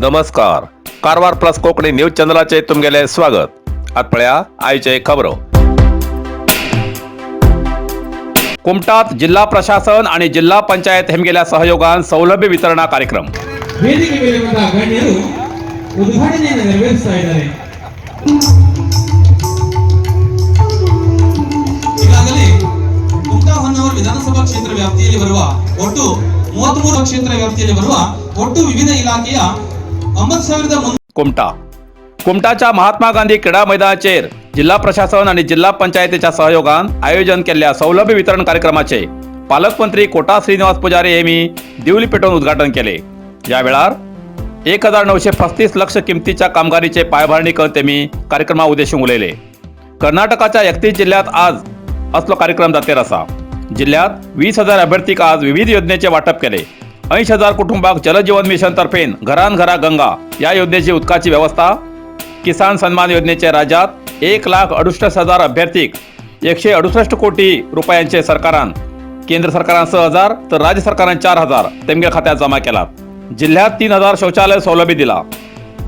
नमस्कार. Karwar plus Konkani news चॅनलाचे तुमगेले स्वागत. आतपळ्या आयचे खबरो. कुमटात जिल्हा प्रशासन आणि जिल्हा पंचायत हेमगेल्या सहयोगान सौलभ्य वितरणा कार्यक्रम. ವೇದಿಕೆ ಮೇಲೆ ಬಂದ ಗಣ್ಯರು ಉದ್ಘಾಟನೆಯನ್ನು ನೆರವೇರಿಸ್ತಾ ಇದ್ದಾರೆ. ಈಗಾಗಲೇ ಕುಮಟಾ ಹೊನ್ನಾವರ ವಿಧಾನಸಭಾ ಕ್ಷೇತ್ರ ವ್ಯಾಪ್ತಿಯಲ್ಲಿ ಬರುವ ಒಟ್ಟು 33 ಕ್ಷೇತ್ರ ವ್ಯಾಪ್ತಿಯಲ್ಲಿ ಬರುವ ಒಟ್ಟು ವಿವಿಧ ಇಲಾಖೆಯ 90,000 कुमटाच्या महात्मा गांधी क्रीडा मैदानाचेर जिल्हा प्रशासन आणि जिल्हा पंचायतीच्या सहयोगान आयोजन केल्ल्या सौलभ्य वितरण कार्यक्रमाचे पालकमंत्री कोटा श्रीनिवास पुजारी यांनी दिवली पेटवून उद्घाटन केले. या वेळार 1935 लाख किमतीच्या कामगारीचे पायाभरणी करून त्यांनी कार्यक्रमा उद्देशून उलयले. कर्नाटकाच्या 31 जिल्ह्यात आज असलो कार्यक्रम जातेर आसा. जिल्ह्यात 20,000 अभ्यर्थीक आज विविध योजनेचे वाटप केले. 80,000 कुटुंबाक जलजीवन मिशन तर्फेन घरान घरा गंगा या योजनेची उदकाची व्यवस्था. किसान सन्मान योजनेचे राज्यात 1,68,000 अभ्यर्थीक 168 कोटी रुपयांचे सरकारान केंद्र सरकारान 6,000 तर राज्य सरकारान 4,000 तेमगे खात्यात जमा केलात. जिल्ह्यात 3,000 शौचालय सौलभ्य दिला.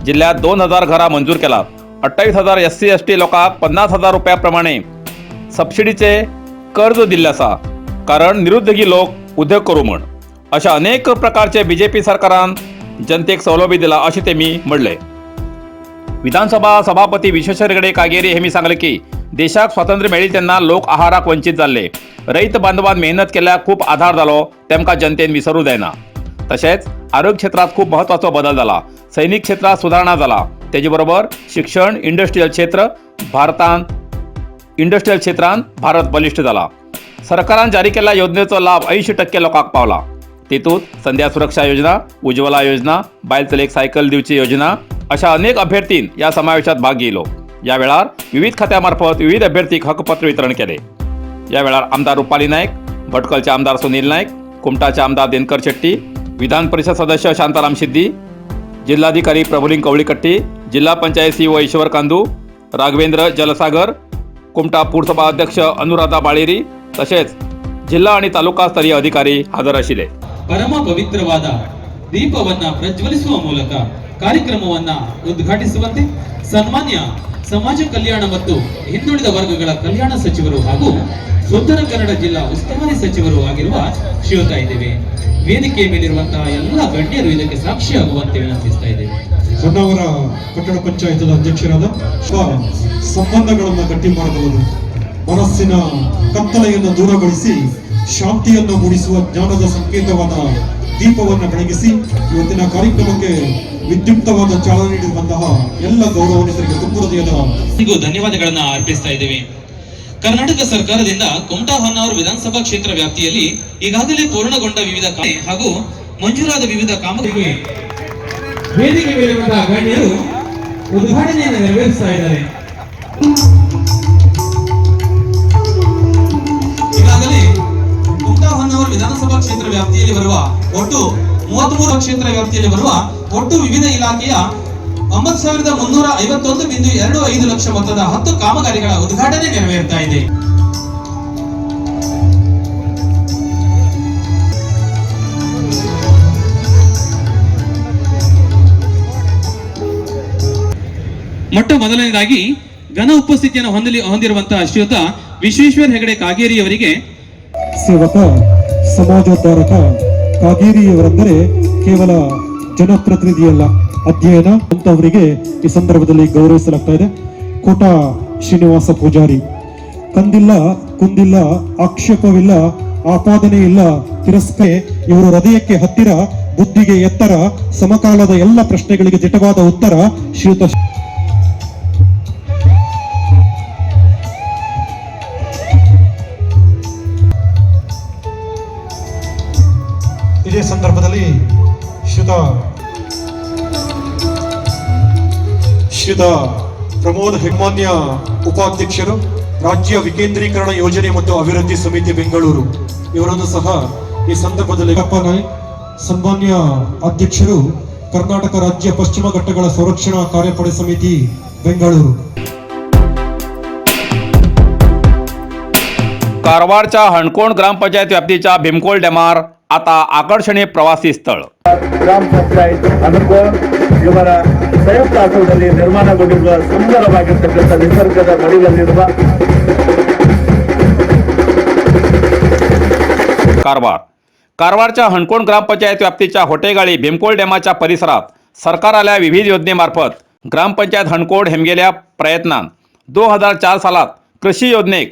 जिल्ह्यात 2,000 घरा मंजूर केलात. 28,000 SC ST लोकांक 50,000 रुपयाप्रमाणे सबसिडीचे कर्ज दिल्ले आसा, कारण निरुद्योगी लोक उद्योग करू म्हण. अशा अनेक प्रकारचे बीजेपी सरकारान जनतेक सौलभ्य दिला असे तेमी म्हणले. विधानसभा सभापती विश्वेश्वर हेगडे कागेरी हेमी सांगले की देशाक स्वातंत्र्य मेळ्ळी तेन्ना लोक आहाराक वंचित जाल्ले. रैत बांधवान मेहनत केल्याक खूप आधार जालो, तेमकां जनतेन विसरूं जायना. तशेंच आरोग्य क्षेत्रात खूप महत्वाचो बदल जाला. सैनिक क्षेत्रात सुधारणा जाला. तेजे बरोबर शिक्षण इंडस्ट्रियल क्षेत्रांत भारत बलिष्ठ जाला. सरकारान जारी केल्ल्या योजनेचो लाभ 80% लोकांक पावला. तेतूंत संध्या सुरक्षा योजना, उज्ज्वला योजना, बायल चलयेक सायकल दिवची योजना अशा अनेक अभ्यर्थीन या समावेशात भाग घेयलो. या वेळार विविध खात्यामार्फत विविध अभ्यर्थीक हकपत्र वितरण केले. या वेळार आमदार रुपाली नायक, भटकलचे आमदार सुनील नायक, कुमटाचे आमदार दिनकर शेट्टी, विधान परिषद सदस्य शांताराम सिद्दी, जिल्हाधिकारी प्रभुलिंग कवळीकट्टी, जिल्हा पंचायत CEO ईश्वर कांदू, राघवेंद्र जलसागर, कुमटा पुरसभा अध्यक्ष अनुराधा बाळेरी तसेच जिल्हा आणि तालुका स्तरीय अधिकारी हजर आशिल्ले. ಪರಮ ಪವಿತ್ರವಾದ ದೀಪವನ್ನ ಪ್ರಜ್ವಲಿಸುವ ಮೂಲಕ ಕಾರ್ಯಕ್ರಮವನ್ನ ಉದ್ಘಾಟಿಸುವಂತೆ ಸನ್ಮಾನ್ಯ ಸಮಾಜ ಕಲ್ಯಾಣ ಮತ್ತು ಹಿಂದುಳಿದ ವರ್ಗಗಳ ಕಲ್ಯಾಣ ಸಚಿವರು ಹಾಗೂ ಉತ್ತರ ಕನ್ನಡ ಜಿಲ್ಲಾ ಉಸ್ತುವಾರಿ ಸಚಿವರು ಆಗಿರುವ ಶ್ರೀಯುತ ಇದ್ದೇವೆ. ವೇದಿಕೆಯ ಮೇಲಿರುವಂತಹ ಎಲ್ಲ ಗಣ್ಯರು ಇದಕ್ಕೆ ಸಾಕ್ಷಿಯಾಗುವಂತೆ ವಿನಂತಿಸ್ತಾ ಇದ್ದೇವೆ. ಹೊನ್ನಾವರ ಪಟ್ಟಣ ಪಂಚಾಯತ್ ಅಧ್ಯಕ್ಷರಾದ ಸಂಬಂಧಗಳನ್ನು ಗಟ್ಟಿ ಮಾಡಬಹುದು, ಮನಸ್ಸಿನ ಕತ್ತಲೆಯನ್ನು ದೂರಗೊಳಿಸಿ ಶಾಂತಿಯನ್ನು ಮೂಡಿಸುವ ಜ್ಞಾನದ ಸಂಕೇತವಾದ ದೀಪವನ್ನು ಬೆಳಗಿಸಿ ಇವತ್ತಿನ ಕಾರ್ಯಕ್ರಮಕ್ಕೆ ವಿದ್ಯುಕ್ತವಾದ ಚಾಲನೆ ನೀಡಿರುವಂತಹ ಎಲ್ಲ ಗೌರವಾನ್ವಿತರಿಗೆ ತುಂಬ ಹೃದಯದ ಧನ್ಯವಾದಗಳನ್ನು ಅರ್ಪಿಸ್ತಾ ಇದ್ದೇವೆ. ಕರ್ನಾಟಕ ಸರ್ಕಾರದಿಂದ ಕುಮಟಾ ಹೊನ್ನಾವರ ವಿಧಾನಸಭಾ ಕ್ಷೇತ್ರ ವ್ಯಾಪ್ತಿಯಲ್ಲಿ ಈಗಾಗಲೇ ಪೂರ್ಣಗೊಂಡ ವಿವಿಧ ಹಾಗೂ ಮಂಜೂರಾದ ವಿವಿಧ ಕಾಮಗಾರಿಗೆ ವೇದಿಕೆ ಮೇಲೆ ಬಂದ ಗಣ್ಯರು ಉದ್ಘಾಟನೆಯನ್ನು ನೆರವೇರಿಸ್ತಾ ಇದ್ದಾರೆ. ಈಗಾಗಲೇ ಕುಮಟಾ ಹೊನ್ನಾವರ ವಿಧಾನಸಭಾ ಕ್ಷೇತ್ರ ವ್ಯಾಪ್ತಿಯಲ್ಲಿ ಬರುವ ಒಟ್ಟು 33 ಕ್ಷೇತ್ರ ವ್ಯಾಪ್ತಿಯಲ್ಲಿ ಬರುವ ಒಟ್ಟು ವಿವಿಧ ಇಲಾಖೆಯ 9,351.25 ಲಕ್ಷ ಮೊತ್ತದ 10 ಕಾಮಗಾರಿಗಳ ಉದ್ಘಾಟನೆ ನೆರವೇರ್ತಾ ಇದೆ. ಮೊಟ್ಟ ಮೊದಲನೇದಾಗಿ ಘನ ಉಪಸ್ಥಿತಿಯನ್ನು ಹೊಂದಿರುವಂತಹ ಶ್ರೀಯುತ ವಿಶ್ವೇಶ್ವರ ಹೆಗಡೆ ಕಾಗೇರಿಯವರಿಗೆ ಸೇವಕ ಸಮಾಜೋದ್ಧಾರಕ ಕಾಗೇರಿಯವರೆಂದರೆ ಕೇವಲ ಜನಪ್ರತಿನಿಧಿಯಲ್ಲ, ಅಧ್ಯಯನ ಅಂತವರಿಗೆ ಈ ಸಂದರ್ಭದಲ್ಲಿ ಗೌರವಿಸಲಾಗ್ತಾ ಇದೆ. ಕೋಟಾ ಶ್ರೀನಿವಾಸ ಪೂಜಾರಿ, ಕಂದಿಲ್ಲ ಕುಂದಿಲ್ಲ, ಆಕ್ಷೇಪವಿಲ್ಲ, ಆಪಾದನೆ ಇಲ್ಲ, ತಿರಸ್ಕರಣೆ. ಇವರು ಹೃದಯಕ್ಕೆ ಹತ್ತಿರ, ಬುದ್ಧಿಗೆ ಎತ್ತರ, ಸಮಕಾಲದ ಎಲ್ಲ ಪ್ರಶ್ನೆಗಳಿಗೆ ದಿಟವಾದ ಉತ್ತರ. ಶ್ರೀಯುತ ಇದೇ ಸಂದರ್ಭದಲ್ಲಿ ಶ್ರೀಯುತ ಪ್ರಮೋದ್ ಹೆಗ್ಮಾನ್ಯ ಉಪಾಧ್ಯಕ್ಷರು, ರಾಜ್ಯ ವಿಕೇಂದ್ರೀಕರಣ ಯೋಜನೆ ಮತ್ತು ಅಭಿವೃದ್ಧಿ ಸಮಿತಿ ಬೆಂಗಳೂರು, ಇವರನ್ನು ಸಹ ಈ ಸಂದರ್ಭದಲ್ಲಿ ಸನ್ಮಾನ್ಯ ಅಧ್ಯಕ್ಷರು, ಕರ್ನಾಟಕ ರಾಜ್ಯ ಪಶ್ಚಿಮ ಘಟ್ಟಗಳ ಸಂರಕ್ಷಣಾ ಕಾರ್ಯಪಡೆ ಸಮಿತಿ ಬೆಂಗಳೂರು. कारवारच्या हणकोण ग्रामपंचायत व्याप्तीच्या भीमकोल डॅमार आता आकर्षणीय प्रवासी ಸ್ಥಳ. ಗ್ರಾಮ ಪಂಚಾಯತ್ ಹಣಕೋಣ ಇವರ ಸಂಯುಕ್ತ ಆಶ್ರಯದಲ್ಲಿ ನಿರ್ಮಾಣಗೊಂಡಿರುವ ಸುಂದರವಾಗಿರ್ತಕ್ಕಂಥ ನಿಸರ್ಗದ ಮಡಿಲಲ್ಲಿರುವ कारवारच्या हणकोण ग्रामपंचायत व्याप्तीच्या होटेगाळी भीमकोल डॅमाच्या परिसरात सरकाराल्या विविध योजनेमार्फत ग्रामपंचायत हणकोण हेमगेल्या प्रयत्नान 2004 सालात कृषी योजनेक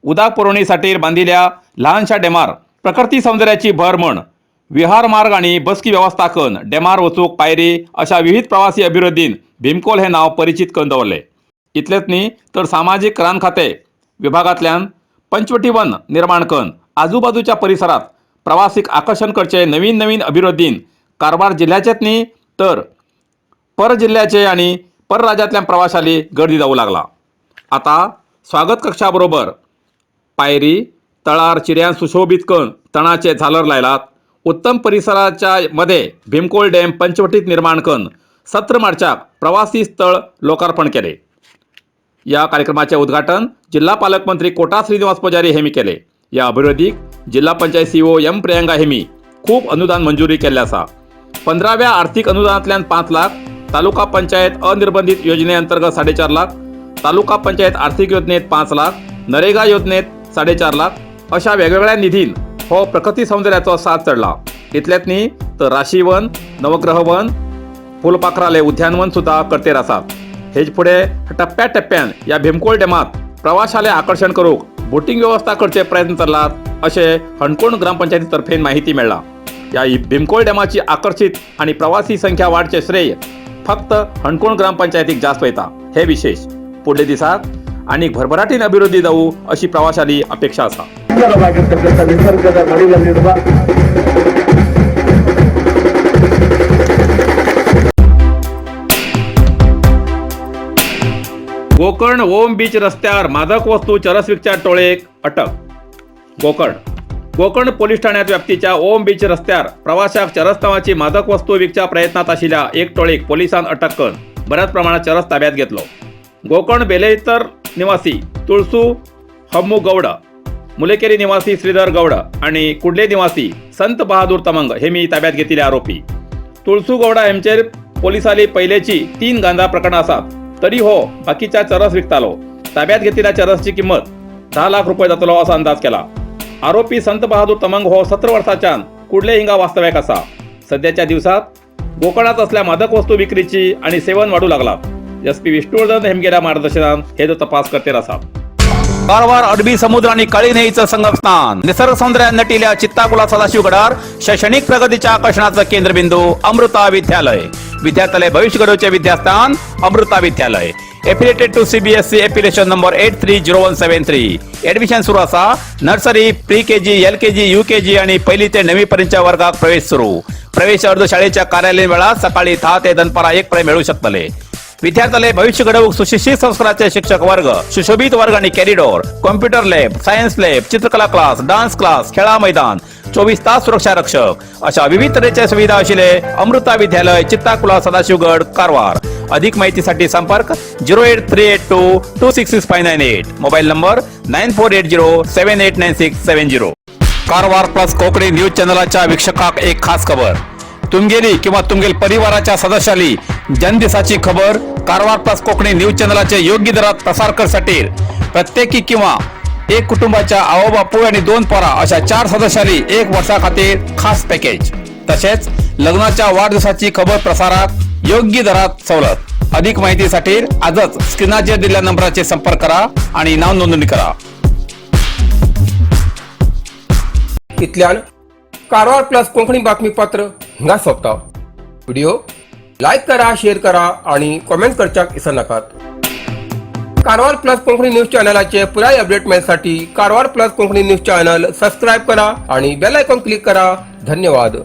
उदक पुरवणीसाठी बांधिल्या लहानशा डॅमार प्रकृती सौंदर्याची भर म्हण विहार मार्ग आणि बसकी व्यवस्था करून डॅमार वचूक पायरी अशा विविध प्रवासी अभिवृद्धीन भीमकोल हे नाव परिचित करून दवरले. इतलेच न्ही तर सामाजिक रान खाते विभागांतल्यान पंचवटी वन निर्माण करून आजूबाजूच्या परिसरात प्रवासीक आकर्षण करचे नवीन अभिवृद्धीन कारवार जिल्ह्याचेच न्ही तर पर जिल्ह्याचे आणि परराज्यातल्या प्रवाशांनी गर्दी जाऊ लागला. आता स्वागत कक्षाबरोबर पायरी तळार चिऱ्यान सुशोभित करून तणाचे झालर लायलात. उत्तम परिसराच्या मध्ये भीमकोल डॅम पंचवटीत निर्माण करून 17 मार्चाक प्रवासी स्थळ लोकार्पण केले. या कार्यक्रमाचे उद्घाटन जिल्हा पालकमंत्री कोटा श्रीनिवास पुजारी हेमी केले. या अभिवृद्धीक जिल्हा पंचायत सीओ एम प्रियंका हेमी खूप अनुदान मंजुरी केल्ले आसा. 15व्या आर्थिक अनुदानांतल्यान 5 लाख, तालुका पंचायत अनिर्बंधित योजनेअंतर्गत 4.5 लाख, तालुका पंचायत आर्थिक योजनेत 5 लाख, नरेगा योजनेत 4.5 लाख अशा वेगवेगळ्या निधीन हो प्रकृती सौंदर्याचो साथ चढला. इतलेच न्ही तर राशीवन, नवग्रहवन, फुलपाखराले उद्यानवन सुद्धा करतेर आसात. हेच फुडें टप्प्याटप्प्यान या भीमकोल डॅमात प्रवाशाले आकर्षण करूक बोटिंग व्यवस्था करचे प्रयत्न चल्लात अशे हणकोण ग्रामपंचायतीतर्फे माहिती मेळ्ळा. या भीमकोल डॅमाची आकर्षित आणि प्रवासी संख्या वाढचे श्रेय फक्त हणकोण ग्रामपंचायतीक जास्त वयता. हे विशेष. पुढले दिसात आणि भरभराटीन अभिवृद्धी जाऊ अशी प्रवाशांची अपेक्षा आसा. ಸುಂದರವಾಗಿರ್ತಕ್ಕಂಥ ನಿಸರ್ಗದ ಮಡಿಲಲ್ಲಿರುವ गोकर्ण ओम बीच रस्त्यावर मादक वस्तू चरस विकच्या टोळेक अटक. गोकर्ण पोलीस ठाण्यात व्याप्तीच्या ओम बीच रस्त्यावर प्रवाशाक चरस नावाची मादक वस्तू विकच्या प्रयत्नात आशिल्ल्या एक टोळीक पोलिसांन अटक करून बऱ्याच प्रमाणात चरस ताब्यात घेतलो. गोकर्ण बेलेतर निवासी तुळसू हम्मू गौड, मुलेकेरी निवासी श्रीधर गौड आणि कुडले निवासी संत बहादूर तमंग हेमी ताब्यात घेतिल्ले आरोपी. तुळसू गौडा हेंचेर पोलिसांनी पहिलेची 3 गांजा प्रकरणां आसात. तरी हो बाकीच्या चरस विकतालो. ताब्यात घेतिल्ल्या चरसची किंमत 10 लाख रुपये जातलो असो अंदाज केला. आरोपी संत बहादूर तमंग हो 17 वर्सांच्यान कुडले हिंगा वास्तव्याक आसा. सध्याच्या दिवसात गोकर्णात असल्या मादक वस्तू विक्रीची आणि सेवन वाढू लागलात. एसपी विष्णुवर्धन हेमगेल्या मार्गदर्शनात हे जो तपास करते आसात. कारवार अरबी समुद्र आणि काळी नदीचं संगमस्थान निसर्ग सौंदर्यात नटिल्या चित्ताकुला सदाशिवगडार शैक्षणिक प्रगतीच्या आकर्षणाचं केंद्रबिंदू अमृता विद्यालय. विद्यार्थ्यालय भविष्य घडवचे विद्यास्थान Amrita Vidyalaya. Affiliated to CBSE affiliation number 830173. Admission सुरू असा. Nursery, pre KG, LKG, UKG आणि 1ली ते 9वी पर्यंतच्या वर्गात प्रवेश सुरू. प्रवेश अर्ज शाळेच्या कार्यालयीन वेळा सकाळी 10 ते दनपारा 1 पर्यंत मिळू शकतले. विद्यार्थ्यालय भविष्य घडवूक सुशिक्षित संस्काराचे शिक्षक वर्ग, सुशोभित वर्ग आणि corridor, computer lab, science lab, चित्रकला क्लास, डान्स क्लास, खेळा मैदान, 24 तास सुरक्षा रक्षक अशा विविध तऱ्हेच्या सुविधा असलेले अमृता विद्यालय, चित्ताकुला, सदाशिवगड, कारवार. अधिक माहितीसाठी संपर्क 08382266598. Mobile number 9480789670. Karwar plus Konkani news चॅनलच्या वीक्षकाक एक खास खबर. तुमगेली किंवा तुमगेल परिवाराच्या सदस्याली जनदिसाची खबर कारवार प्लस कोकणी न्यूज चॅनलचे योग्य दरात प्रसार करण्यासाठी प्रत्येकी किंवा एक कुटुंबाच्या आवो बापू आणि 2 पोरा अशा 4 सदस्यांनी 1 वर्षा खातीर खास पॅकेज. तसेच लग्नाच्या वाढदिवसाची खबर प्रसारात योग्य दरात सवलत. अधिक माहितीसाठी आजच स्क्रीनाचेर दिलेल्या नंबराचे संपर्क करा आणि नाव नोंदणी करा. इतल्यान कारवार प्लस कोंकणी बातमीपत्र हिंगा सोंपता. व्हिडिओ लाईक करा, शेअर करा आणि कमेंट करच्याक विसरू नाकात. कारवार प्लस कोंकणी न्यूज चॅनलाचे पुराय अपडेट मिळण्यासाठी Karwar plus Konkani news channel subscribe करा आणि बेल आयकॉन क्लिक करा. धन्यवाद.